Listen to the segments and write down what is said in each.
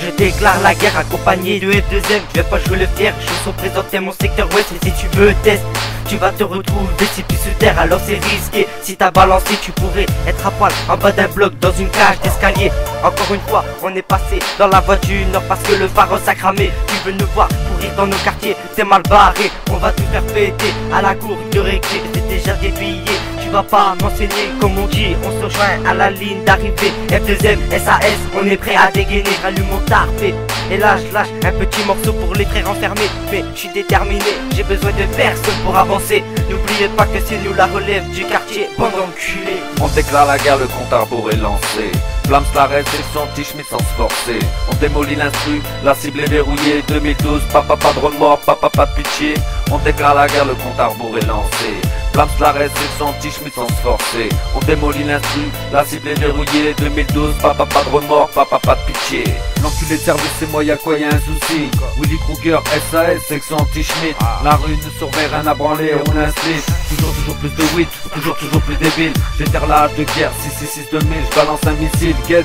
je déclare la guerre accompagné de F2M. Je vais pas jouer le fier, je suis représenté mon secteur ouest. Et si tu veux test, tu vas te retrouver si tu sous terre, alors c'est risqué. Si t'as balancé, tu pourrais être à poil en bas d'un bloc dans une cage d'escalier. Encore une fois, on est passé dans la voie du nord parce que le phare s'a cramé. Tu veux nous voir pourrir dans nos quartiers, t'es mal barré. On va tout faire péter à la cour de récré. C'est déjà débillé, tu vas pas m'enseigner comme on dit. On se rejoint à la ligne d'arrivée. F2M, SAS, on est prêt à dégainer. Rallume mon tarpé et là je lâche un petit morceau pour les frères enfermés. Mais je suis déterminé, j'ai besoin de personne pour avancer. N'oubliez pas que c'est nous la relève du quartier, bande d'enculés. On déclare la guerre, le compte à rebours est lancé. Flams l'arrête et son petit Schmitt sans se forcer. On démolit l'instru, la cible est verrouillée. 2012, papa pas de remords, papa pas de pitié. On déclare la guerre, le compte à rebours est lancé. Flams l'arrête et son petit Schmitt sans se forcer. On démolit l'instru, la cible est verrouillée. 2012, papa pas de remords, papa pas de pitié. L'enculé de service c'est moi, y'a quoi, y'a un souci. Willy Kruger, SAS, section anti-Schmitt. La rue ne surveille rien à branler, on a un slip. Toujours plus de weed, toujours plus débile. J'éterre la hache de guerre, 666 2000. J'balance un missile, get,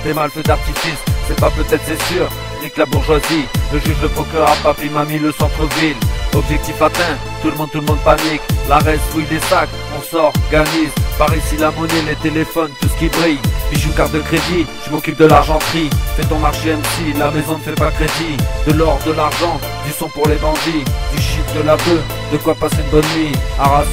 fais mal feu d'artifice. C'est pas peut-être c'est sûr, nique la bourgeoisie. Le juge, le procureur, papi m'a mis le centre-ville. Objectif atteint, tout le monde panique. La reste fouille des sacs, on sort, organise. Par ici la monnaie, les téléphones, tout ce qui brille. Bijoux, carte de crédit, je m'occupe de l'argenterie. Fais ton marché MC, la maison ne fait pas crédit. De l'or, de l'argent, du son pour les bandits. Du shit, de la bœuf, de quoi passer une bonne nuit. Arras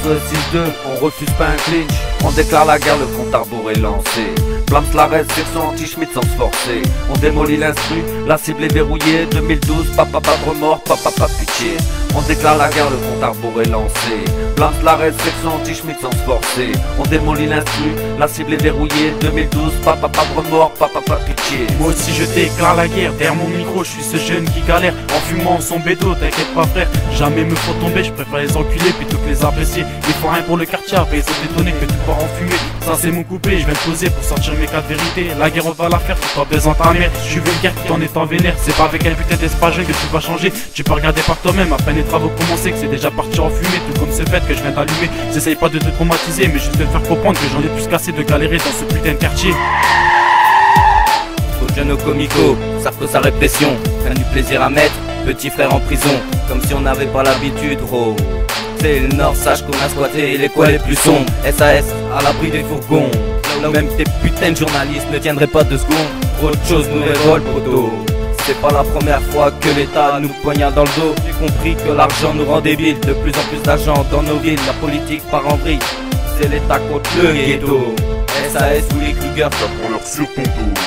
6-2, on refuse pas un clinch. On déclare la guerre, le compte à rebours est lancé. Flams l'arrête, section anti-Schmitt sans se forcer. On démolit l'instru, la cible est verrouillée. 2012, papa pas de remords, papa pas de pitié. On déclare la guerre, le compte à rebours est lancé. Flams l'arrête, section anti-Schmitt sans se forcer. On démolit l'instru, la cible est verrouillée. 2012, papa pas de remords, papa pas de pitié. Moi aussi je déclare la guerre, derrière mon micro je suis ce jeune qui galère. En fumant son bédo, t'inquiète pas frère, jamais me faut tomber, je préfère les enculer plutôt que les apprécier. Il faut rien pour le quartier, après ils ont détonné que tu pars en fumée. Ça c'est mon coupé, je viens te poser pour sortir mes quatre vérités. La guerre on va la faire, tu pas besoin ta mère. Je suis vulgaire tout en étant vénère, c'est pas avec un putain d'espagne que tu vas changer. Tu peux regarder par toi-même, à peine les travaux commencés que c'est déjà parti en fumée. Tout comme c'est fait que je viens d'allumer, j'essaye pas de te traumatiser mais juste de te faire comprendre que j'en ai plus qu'assez de galérer dans ce putain de quartier. Trop jeune au comico, ça faut sa répression. Prennent du plaisir à mettre petit frère en prison, comme si on n'avait pas l'habitude, gros. C'est le nord, sache qu'on a squatté les coins les plus sombres. SAS à l'abri des fourgons. Là où même tes putains de journalistes ne tiendraient pas 2 secondes. Trop de choses nous révoltent, poteau. C'est pas la première fois que l'État nous poignarde dans le dos. J'ai compris que l'argent nous rend débiles. De plus en plus d'argent dans nos villes, la politique part en vrille. C'est l'État contre le ghetto. SAS ou les Kruger, ça prend leur sur ton dos.